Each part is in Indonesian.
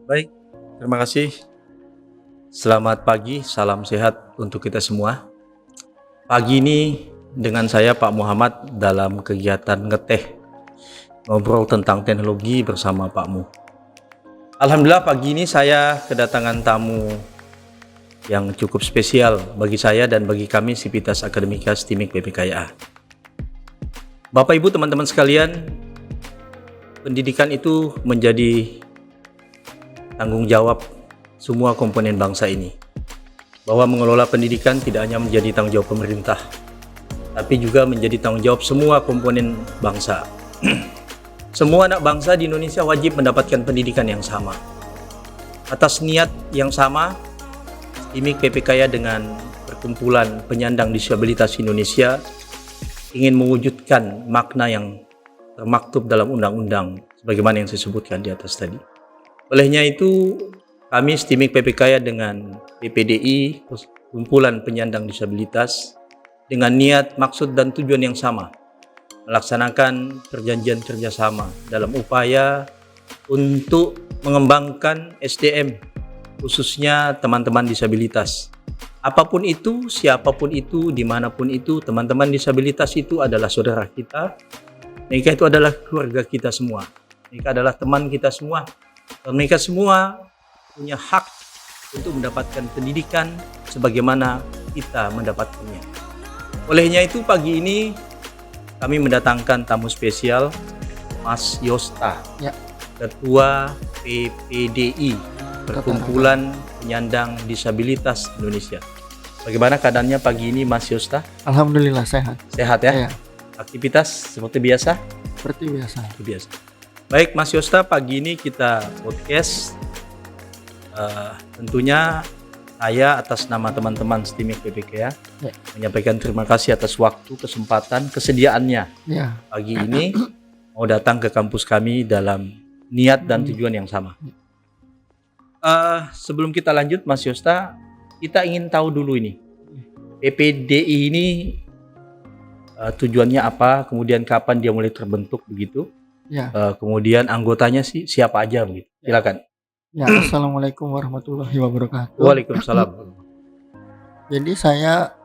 Baik, terima kasih. Selamat pagi, salam sehat untuk kita semua. Pagi ini dengan saya Pak Muhammad dalam kegiatan ngeteh, ngobrol tentang teknologi bersama Pak Mu. Alhamdulillah pagi ini saya kedatangan tamu yang cukup spesial bagi saya dan bagi kami Sivitas Akademika STIMIK PPKIA. Bapak Ibu teman-teman sekalian, pendidikan itu menjadi tanggung jawab semua komponen bangsa ini, bahwa mengelola pendidikan tidak hanya menjadi tanggung jawab pemerintah, tapi juga menjadi tanggung jawab semua komponen bangsa. Semua anak bangsa di Indonesia wajib mendapatkan pendidikan yang sama. Atas niat yang sama, STIMIK PPKIA dengan Perkumpulan Penyandang Disabilitas Indonesia ingin mewujudkan makna yang termaktub dalam undang-undang sebagaimana yang saya sebutkan di atas tadi. Olehnya itu, kami STIMIK PPKIA dengan PPDI, Kumpulan Penyandang Disabilitas, dengan niat, maksud, dan tujuan yang sama, melaksanakan perjanjian kerjasama dalam upaya untuk mengembangkan SDM, khususnya teman-teman disabilitas. Apapun itu, siapapun itu, dimanapun itu, teman-teman disabilitas itu adalah saudara kita. Mereka itu adalah keluarga kita semua. Mereka adalah teman kita semua. Dan mereka semua punya hak untuk mendapatkan pendidikan sebagaimana kita mendapatkannya. Olehnya itu pagi ini kami mendatangkan tamu spesial, Mas Yosta, Ketua PPDI, Perkumpulan Penyandang Disabilitas Indonesia. Bagaimana keadaannya pagi ini Mas Yosta? Alhamdulillah sehat. Sehat ya? Aktivitas seperti biasa? Seperti biasa. Baik Mas Yosta, pagi ini kita podcast. Tentunya saya atas nama teman-teman STIMIK PPKIA menyampaikan terima kasih atas waktu, kesempatan, kesediaannya pagi ini mau datang ke kampus kami dalam niat dan tujuan yang sama. Sebelum kita lanjut Mas Yosta, kita ingin tahu dulu ini PPDI ini tujuannya apa, kemudian kapan dia mulai terbentuk begitu, kemudian anggotanya siapa aja begitu. Silakan. Assalamualaikum warahmatullahi wabarakatuh. Waalaikumsalam. Jadi saya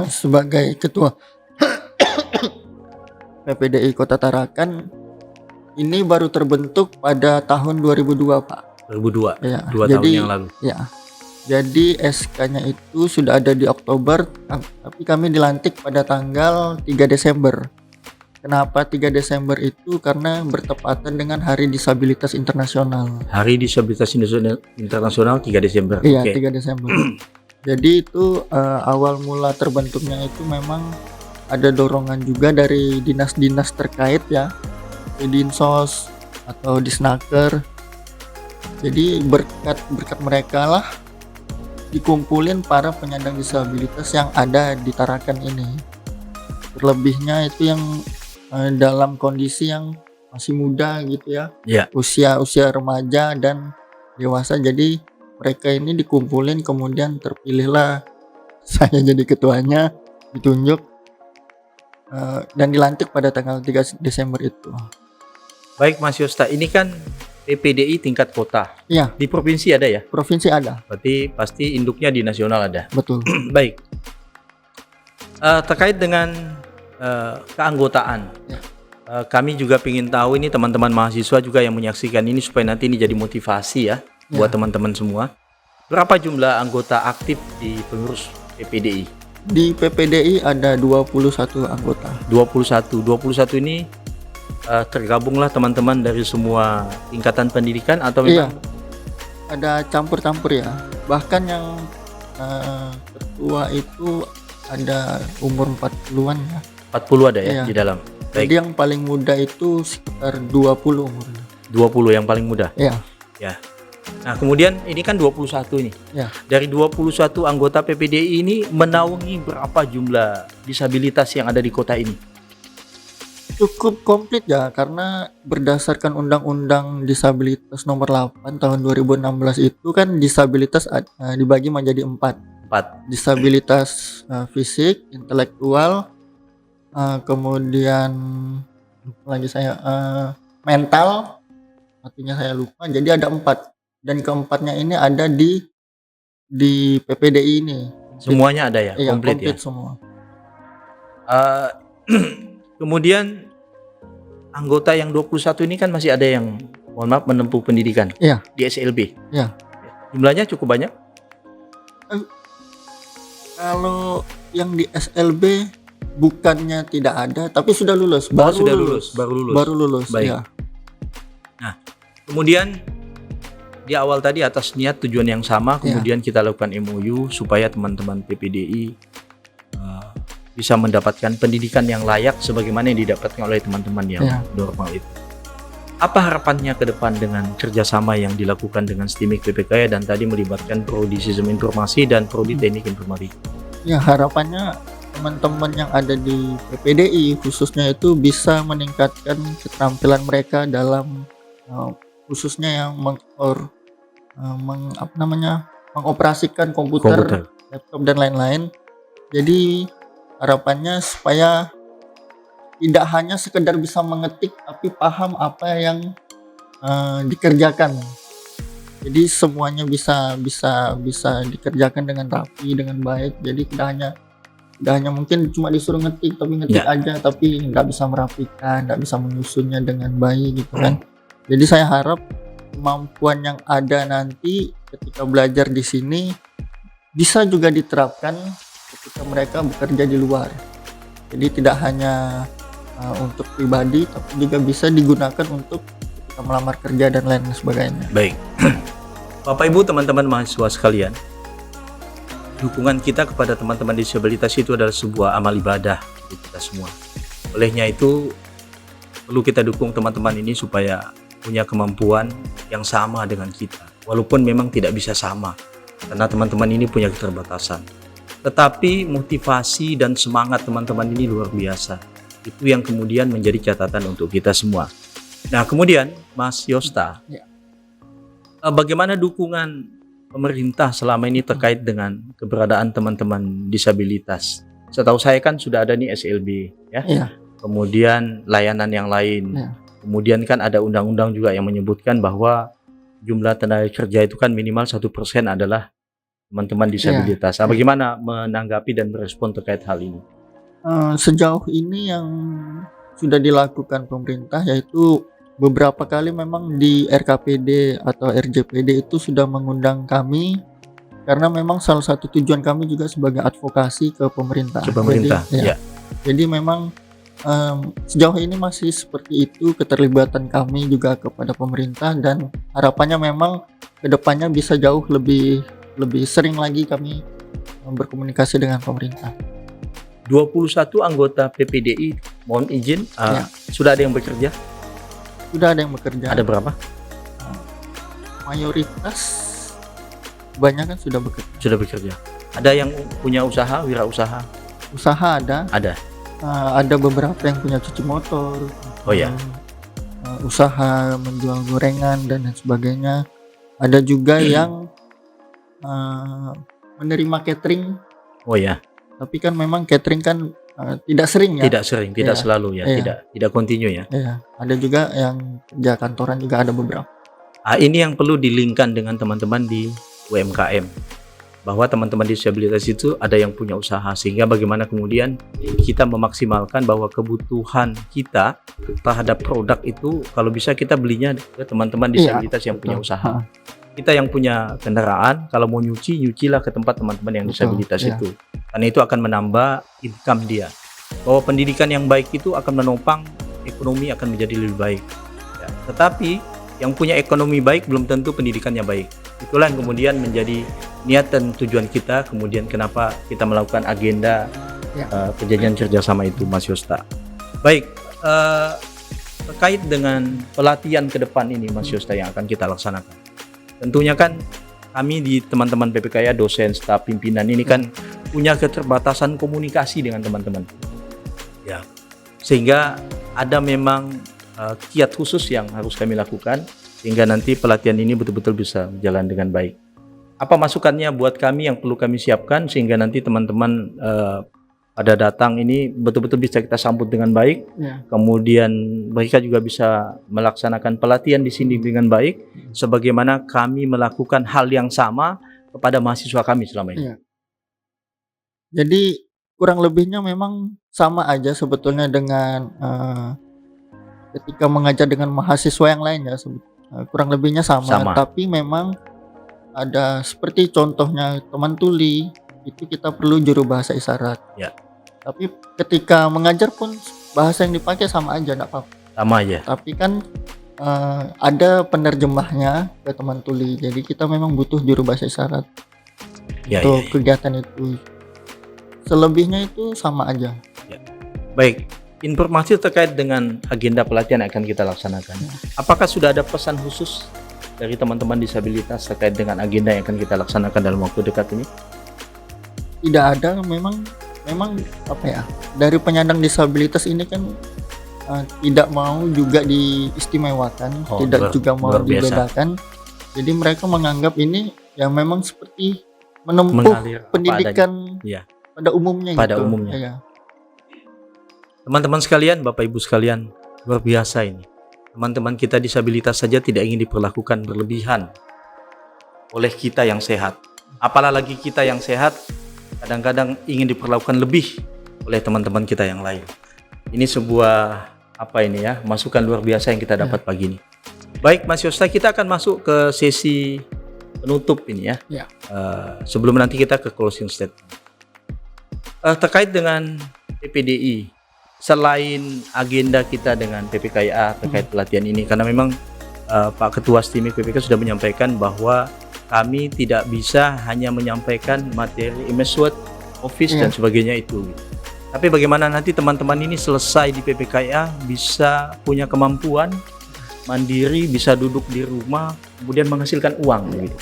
sebagai ketua PPDI Kota Tarakan ini baru terbentuk pada tahun 2002 Pak. 2002, 2 tahun yang lalu. Jadi SK-nya itu sudah ada di Oktober, tapi kami dilantik pada tanggal 3 Desember. Kenapa 3 Desember itu? Karena bertepatan dengan Hari Disabilitas Internasional. Hari Disabilitas Internasional 3 Desember. Iya, 3 Desember. Jadi itu awal mula terbentuknya itu memang ada dorongan juga dari dinas-dinas terkait ya, di Dinsos atau Disnaker. Jadi berkat mereka lah dikumpulin para penyandang disabilitas yang ada di Tarakan ini. Terlebihnya itu yang dalam kondisi yang masih muda gitu ya, usia remaja dan dewasa. Jadi mereka ini dikumpulin, kemudian terpilihlah saya jadi ketuanya, ditunjuk dan dilantik pada tanggal 3 Desember itu. Baik Mas Yosta, ini kan PPDI tingkat kota. Iya. Di provinsi ada ya? Provinsi ada. Berarti pasti induknya di nasional ada. Betul. Baik. Terkait dengan keanggotaan, kami juga ingin tahu ini teman-teman mahasiswa juga yang menyaksikan ini supaya nanti ini jadi motivasi ya buat teman-teman semua. Berapa jumlah anggota aktif di pengurus PPDI? Di PPDI ada 21 anggota. 21 ini tergabunglah teman-teman dari semua tingkatan pendidikan atau memang? Ada campur-campur ya. Bahkan yang tertua itu ada umur 40-an ya. 40 ada ya di dalam. Baik. Jadi yang paling muda itu sekitar 20 umurnya. 20 yang paling muda? Iya. Ya. Nah kemudian ini kan 21 ini. Dari 21 anggota PPDI ini menaungi berapa jumlah disabilitas yang ada di kota ini? Cukup komplit ya, karena berdasarkan Undang-Undang Disabilitas Nomor 8 Tahun 2016 itu kan disabilitas dibagi menjadi 4. Disabilitas fisik, intelektual, kemudian lagi saya mental, artinya saya lupa. Jadi ada 4. dan keempatnya ini ada di PPDI ini. Semuanya ada ya, Iya, komplit ya. semua. Eh, kemudian anggota yang 21 ini kan masih ada yang mohon maaf menempuh pendidikan Iya. di SLB. Iya. Jumlahnya cukup banyak. Kalau yang di SLB bukannya tidak ada, tapi sudah lulus. Baru lulus. Baik. Ya. Nah, kemudian di awal tadi atas niat tujuan yang sama, kemudian kita lakukan MOU supaya teman-teman PPDI bisa mendapatkan pendidikan yang layak sebagaimana yang didapatkan oleh teman-teman yang normal itu. Apa harapannya ke depan dengan kerjasama yang dilakukan dengan STIMIK PPKI dan tadi melibatkan Prodi Sistem Informasi dan Prodi Teknik Informatika? Ya, harapannya teman-teman yang ada di PPDI khususnya itu bisa meningkatkan keterampilan mereka dalam khususnya yang mengoperasikan komputer, laptop dan lain-lain. Jadi harapannya supaya tidak hanya sekedar bisa mengetik tapi paham apa yang dikerjakan. Jadi semuanya bisa dikerjakan dengan rapi, dengan baik. Jadi tidak hanya mungkin cuma disuruh ngetik tapi ngetik aja, tapi nggak bisa merapikan, nggak bisa menyusunnya dengan baik gitu kan. Jadi saya harap kemampuan yang ada nanti ketika belajar di sini bisa juga diterapkan ketika mereka bekerja di luar. Jadi tidak hanya untuk pribadi tapi juga bisa digunakan untuk ketika melamar kerja dan lain sebagainya. Baik. Bapak Ibu, teman-teman mahasiswa sekalian, dukungan kita kepada teman-teman disabilitas itu adalah sebuah amal ibadah bagi kita semua. Olehnya itu perlu kita dukung teman-teman ini supaya punya kemampuan yang sama dengan kita. Walaupun memang tidak bisa sama karena teman-teman ini punya keterbatasan. Tetapi motivasi dan semangat teman-teman ini luar biasa. Itu yang kemudian menjadi catatan untuk kita semua. Nah, kemudian Mas Yosta, bagaimana dukungan pemerintah selama ini terkait dengan keberadaan teman-teman disabilitas? Setahu saya kan sudah ada nih SLB, ya. Kemudian layanan yang lain. Kemudian kan ada undang-undang juga yang menyebutkan bahwa jumlah tenaga kerja itu kan minimal 1% adalah teman-teman disabilitas. Bagaimana menanggapi dan merespon terkait hal ini? Sejauh ini yang sudah dilakukan pemerintah yaitu beberapa kali memang di RKPD atau RJPD itu sudah mengundang kami karena memang salah satu tujuan kami juga sebagai advokasi ke pemerintah. Jadi memang sejauh ini masih seperti itu keterlibatan kami juga kepada pemerintah dan harapannya memang kedepannya bisa jauh lebih sering lagi kami berkomunikasi dengan pemerintah. 21 anggota PPDI, mohon izin, sudah ada yang bekerja? Sudah ada yang bekerja. Ada berapa? Mayoritas kebanyakan sudah bekerja. Sudah bekerja. Ada yang punya usaha, wirausaha? Usaha ada. Ada. Ada beberapa yang punya cuci motor. Usaha menjual gorengan dan lain sebagainya. Ada juga yang menerima catering. Tapi kan memang catering kan tidak sering ya. Tidak selalu ya. Tidak kontinu ya. Ada juga yang kerja kantoran juga ada beberapa. Ini yang perlu dilingkan dengan teman-teman di UMKM. Bahwa teman-teman disabilitas itu ada yang punya usaha sehingga bagaimana kemudian kita memaksimalkan bahwa kebutuhan kita terhadap produk itu kalau bisa kita belinya ke teman-teman disabilitas yang punya usaha. Kita yang punya kendaraan kalau mau nyucilah ke tempat teman-teman yang disabilitas itu. Karena itu akan menambah income dia. Bahwa pendidikan yang baik itu akan menopang ekonomi akan menjadi lebih baik. Tetapi yang punya ekonomi baik belum tentu pendidikannya baik. Itulah yang kemudian menjadi niat dan tujuan kita. Kemudian kenapa kita melakukan agenda perjanjian kerjasama itu, Mas Yosta. Baik, terkait dengan pelatihan ke depan ini, Mas Yosta, yang akan kita laksanakan. Tentunya kan kami di teman-teman PPKI, dosen, staf, pimpinan ini kan punya keterbatasan komunikasi dengan teman-teman. Sehingga ada memang kiat khusus yang harus kami lakukan sehingga nanti pelatihan ini betul-betul bisa berjalan dengan baik. Apa masukannya buat kami yang perlu kami siapkan sehingga nanti teman-teman pada datang ini betul-betul bisa kita sambut dengan baik. Ya. Kemudian mereka juga bisa melaksanakan pelatihan di sini dengan baik, sebagaimana kami melakukan hal yang sama kepada mahasiswa kami selama ini. Iya. Jadi kurang lebihnya memang sama aja sebetulnya dengan ketika mengajar dengan mahasiswa yang lain ya, kurang lebihnya sama. Sama. Tapi memang ada seperti contohnya teman tuli itu kita perlu juru bahasa isyarat. Ya. Tapi ketika mengajar pun bahasa yang dipakai sama aja, enggak apa-apa. Sama aja. Tapi kan ada penerjemahnya ke teman tuli. Jadi kita memang butuh juru bahasa isyarat Ya, untuk ya. kegiatan itu. Selebihnya itu sama aja. Baik, informasi terkait dengan agenda pelatihan yang akan kita laksanakan. Apakah sudah ada pesan khusus dari teman-teman disabilitas terkait dengan agenda yang akan kita laksanakan dalam waktu dekat ini? Tidak ada, memang apa ya, dari penyandang disabilitas ini kan tidak mau juga diistimewakan, tidak juga mau luar biasa. dibedakan. Jadi mereka menganggap ini ya memang seperti menempuh Mengalir apa pendidikan Iya. pada umumnya Pada gitu. umumnya. Iya. Teman-teman sekalian, Bapak Ibu sekalian, luar biasa ini. Teman-teman kita disabilitas saja tidak ingin diperlakukan berlebihan oleh kita yang sehat. Apalagi kita yang sehat kadang-kadang ingin diperlakukan lebih oleh teman-teman kita yang lain. Ini sebuah masukan luar biasa yang kita dapat pagi ini. Baik, Mas Yosta, kita akan masuk ke sesi penutup ini ya. Ya. Sebelum nanti kita ke closing statement. Terkait dengan PPDI, selain agenda kita dengan PPKIA terkait pelatihan ini, karena memang Pak Ketua STIMIK PPK sudah menyampaikan bahwa kami tidak bisa hanya menyampaikan materi MS Word, Office dan sebagainya itu. Tapi bagaimana nanti teman-teman ini selesai di PPKIA bisa punya kemampuan mandiri, bisa duduk di rumah, kemudian menghasilkan uang gitu.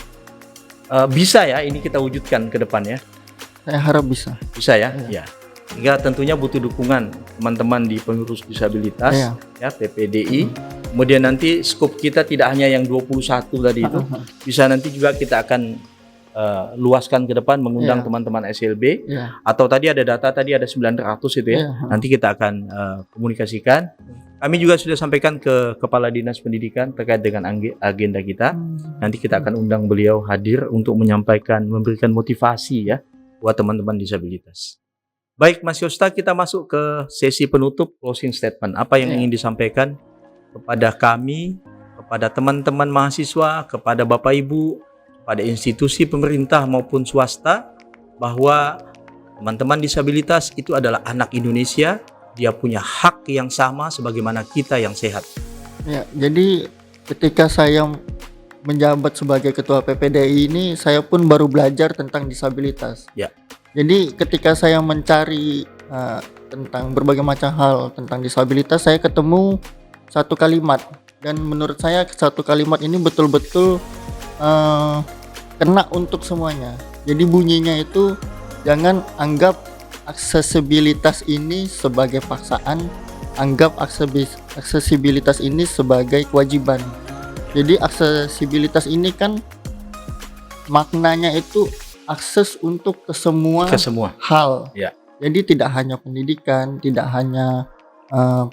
Bisa ya ini kita wujudkan ke depan ya. Saya harap bisa. Bisa ya? Ya. Sehingga tentunya butuh dukungan teman-teman di pengurus disabilitas ya, PPDI. Kemudian nanti skop kita tidak hanya yang 21 tadi itu. Bisa nanti juga kita akan luaskan ke depan, mengundang teman-teman SLB. Atau tadi ada data tadi ada 900 itu ya. Nanti kita akan komunikasikan. Kami juga sudah sampaikan ke Kepala Dinas Pendidikan terkait dengan agenda kita. Nanti kita akan undang beliau hadir untuk menyampaikan, memberikan motivasi ya buat teman-teman disabilitas. Baik, Mas Yosta, kita masuk ke sesi penutup, closing statement. Apa yang ingin disampaikan kepada kami, kepada teman-teman mahasiswa, kepada Bapak Ibu, kepada institusi pemerintah maupun swasta, bahwa teman-teman disabilitas itu adalah anak Indonesia, dia punya hak yang sama sebagaimana kita yang sehat. Ya, jadi ketika saya menjabat sebagai ketua PPDI ini, saya pun baru belajar tentang disabilitas. Ya. Jadi ketika saya mencari tentang berbagai macam hal tentang disabilitas, saya ketemu satu kalimat, dan menurut saya satu kalimat ini betul-betul kena untuk semuanya. Jadi bunyinya itu, jangan anggap aksesibilitas ini sebagai paksaan, anggap aksesibilitas ini sebagai kewajiban. Jadi aksesibilitas ini kan maknanya itu akses untuk ke semua hal. Ya. Jadi tidak hanya pendidikan, tidak hanya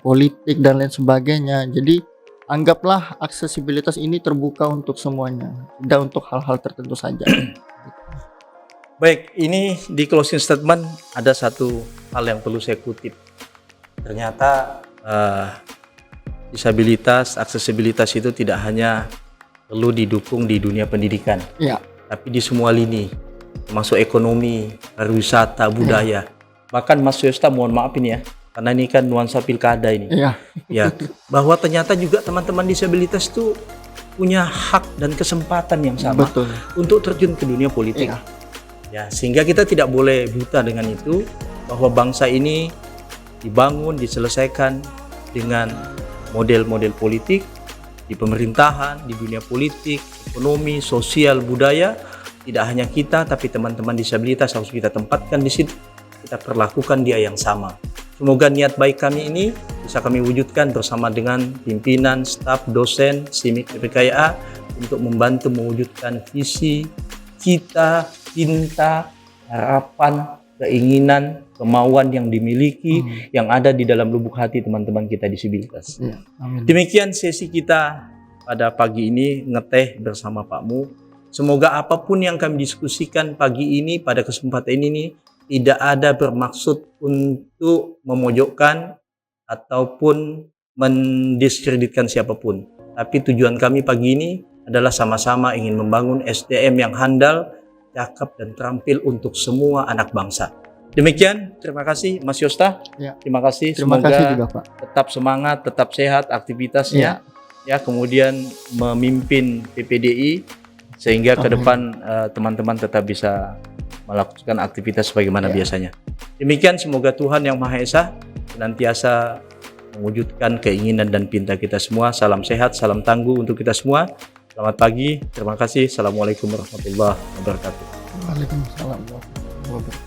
politik dan lain sebagainya. Jadi anggaplah aksesibilitas ini terbuka untuk semuanya, tidak untuk hal-hal tertentu saja. Baik, ini di closing statement ada satu hal yang perlu saya kutip. Ternyata disabilitas, aksesibilitas itu tidak hanya perlu didukung di dunia pendidikan, tapi di semua lini, termasuk ekonomi, pariwisata, budaya. Bahkan Mas Yosta, mohon maaf ini ya, karena ini kan nuansa pilkada ini. Ya, bahwa ternyata juga teman-teman disabilitas itu punya hak dan kesempatan yang sama untuk terjun ke dunia politik. Ya, sehingga kita tidak boleh buta dengan itu, bahwa bangsa ini dibangun, diselesaikan dengan model-model politik di pemerintahan, di dunia politik, ekonomi, sosial, budaya. Tidak hanya kita, tapi teman-teman disabilitas harus kita tempatkan di situ. Kita perlakukan dia yang sama. Semoga niat baik kami ini bisa kami wujudkan bersama dengan pimpinan, staf, dosen, STIMIK PPKIA untuk membantu mewujudkan visi, cita, cinta, harapan, keinginan kemauan yang dimiliki, yang ada di dalam lubuk hati teman-teman kita disabilitas. Ya, amin. Demikian sesi kita pada pagi ini ngeteh bersama Pak Mu. Semoga apapun yang kami diskusikan pagi ini pada kesempatan ini tidak ada bermaksud untuk memojokkan ataupun mendiskreditkan siapapun. Tapi tujuan kami pagi ini adalah sama-sama ingin membangun SDM yang handal, cakap dan terampil untuk semua anak bangsa. Demikian, terima kasih Mas Yosta. Ya. Terima kasih. Terima Semoga kasih juga Pak. tetap semangat, tetap sehat aktivitasnya. Ya, kemudian memimpin PPDI sehingga ke depan teman-teman tetap bisa melakukan aktivitas sebagaimana biasanya. Demikian, semoga Tuhan Yang Maha Esa senantiasa mewujudkan keinginan dan pinta kita semua. Salam sehat, salam tangguh untuk kita semua. Selamat pagi, terima kasih. Assalamualaikum warahmatullahi wabarakatuh. Waalaikumsalam warahmatullahi wabarakatuh.